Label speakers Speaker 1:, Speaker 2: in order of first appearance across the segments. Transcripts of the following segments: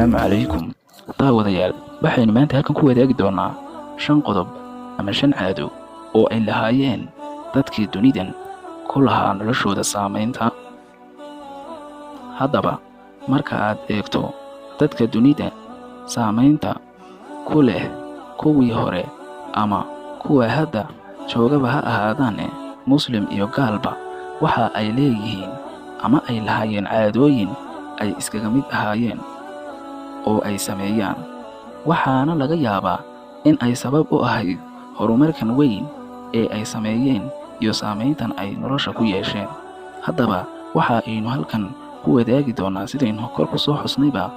Speaker 1: Assalaamu calaykum daawadayaal waxaynu maanta halkan ku wadaagi doonaa 5 qodob ama 5 caado oo ay lahaayeen dadkii dunidan ku lahaa noloshooda saamaynta. Haddaba marka aad eegto dadka dunida saamaynta ku leh kuwii hore ama kuwa hadda joogaba ha ahaadaan Muslim iyo gaalba, waxa ay leeyihiin ama ay lahaayeen caadooyin ay iskaga mid ahaayeen oo ay sameeyaan, waxaana laga yaabaa in ay sabab u ahayd horumarkan weyn ee ay sameeyeen iyo saamayntan ay nolosha ku yeesheen. Haddaba waxa aynu halkan ku wadaagi doonaa sidaynu kor ku soo xusnayba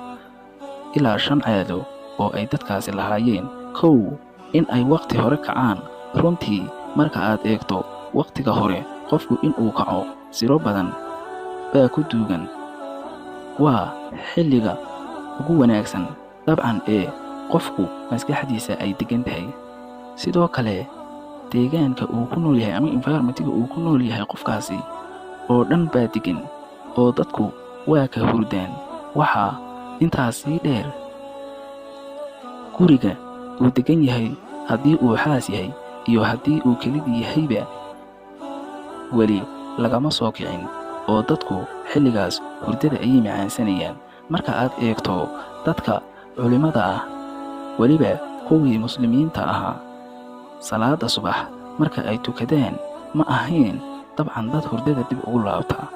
Speaker 1: ilaa 5 caado oo ay dadkaasi lahaayeen. 1. In ay waqti hore kacaan. Runtii marka aad eegto waqtiga hore, qofku in uu kaco siro badan baa ku duugan. Waa xilliga ugu wanaagsan dabcan ee qofku maskaxdiisa ay degan tahay. Sidoo kale deegaanka uu ku nool yahay ama environment-ga uu ku nool yahay qofkaasi oo dhan baa degan oo dadku waa ka hurdaan. Waxaa intaas sii dheer, guriga uu degan yahay haddii uu xaas yahay iyo haddii uu kelidii yahayba weli lagama soo kicin oo dadku xilligaas hurdada ayay macaansanayaan. Marka aad eegto dadka culimada ah, weliba kuwii muslimiinta ahaa, salaada subax marka ay tukadaan ma ahayn dabcan dad hurdada dib ugu laabta.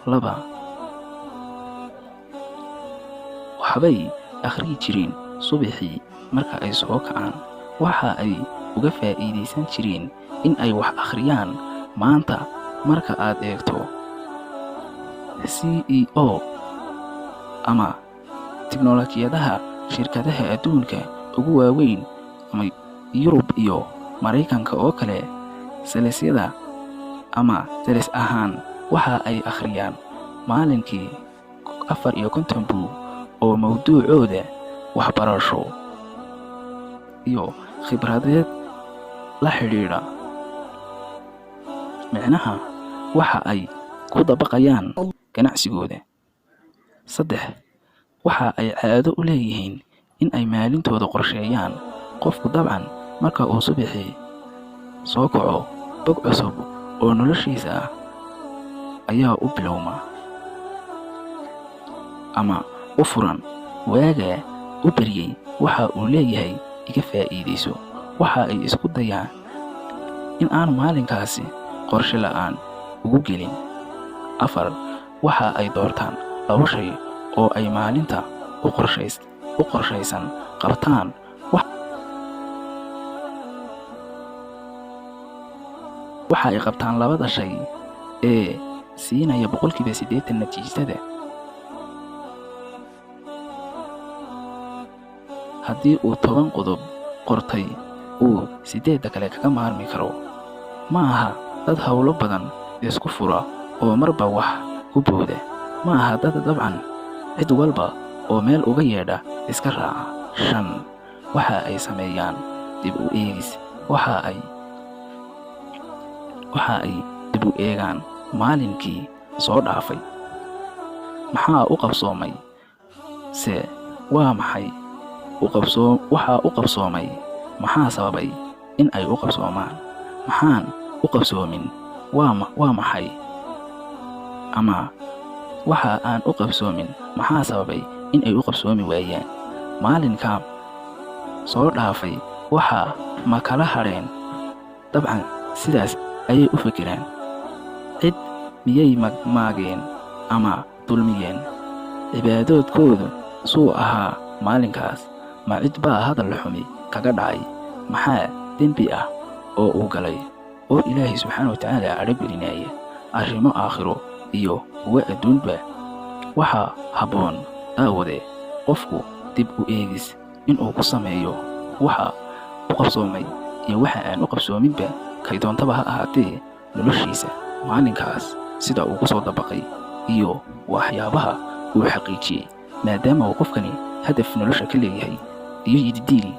Speaker 1: 2. waxbay akhriyi jireen subaxii marka ay soo kacaan. Waxa ay uga faa'iidaysan jireen in ay wax akhriyaan. Maanta marka aad eegto CEO ama tiknoolajiyadaha shirkadaha adduunka ugu waaweyn ama Yurub iyo Maraykanka oo kale, salisyada ama salis ahaan waxa ay akhriyaan maalinkii 54 buug oo mawduucooda waxbarasho iyo khibradeed la xidhiidha. Micnaha waxa ay ku dabaqayaan ganacsigooda. 3. waxa ay caado u leeyihiin in ay maalintooda qorsheeyaan. Qofku dabcan marka uu subaxii soo kaco, bog cusub oo noloshiisa ah ayaa u bilowma ama u furan. Waaga u baryay waxa uu leeyahay iga faa'iidayso. Waxa ay isku dayaan in aan maalinkaasi qorshe la'aan ugu gelin. 4. waxa ay doortaan 2 shay oo ay maalinta u qorshaysan qabtaan. Waxa ay qabtaan 2 shay ee siinaya 80% natiijada. Haddii uu 10 qodob qortay uu 8 kale kaga maarmi karo. Ma aha dad hawlo badan isku fura oo marba wax ku booda. Ma aha dad dabcan cid walba oo meel uga yeedha iska raaca. 5. waxa ay sameeyaan dib u eegis. Waxa ay dib u eegaan maalinkii soo dhaafay. Maxaa u qabsoomay? Waa maxay waxa u qabsoomay? Maxaa sababay in ay u qabsoomaan? Maxaan u qabsoomin? Waa maxay? Ama waxa aan u qabsoomin maxaa sababay in ay u qabsoomi waayaan? Maalinka soo dhaafay waxa ma kala hadheen? Dabcan sidaas ayay u fikiraan. Cid miyay maageen ama dulmiyeen? Cibaadoodkoodu suu ahaa maalinkaas? Ma cid baa hadal xumi kaga dhacay? Maxaa dembi ah oo uu galay oo Ilaahay subxaanahu wa tacaala cadhab gelinaya? Arrimo aakhiro iyo kuwa adduunba. Waxaa habboon daawade qofku dib u eegis inuu ku sameeyo waxa u qabsoomay iyo waxa aan u qabsoominba, kay doontaba ha ahaatee noloshiisa maalinkaas sida uu ku soo dabaqay iyo waxyaabaha uu xaqiijiyey, maadaama uu qofkani hadaf nolosha ka leeyahay iyo yididiil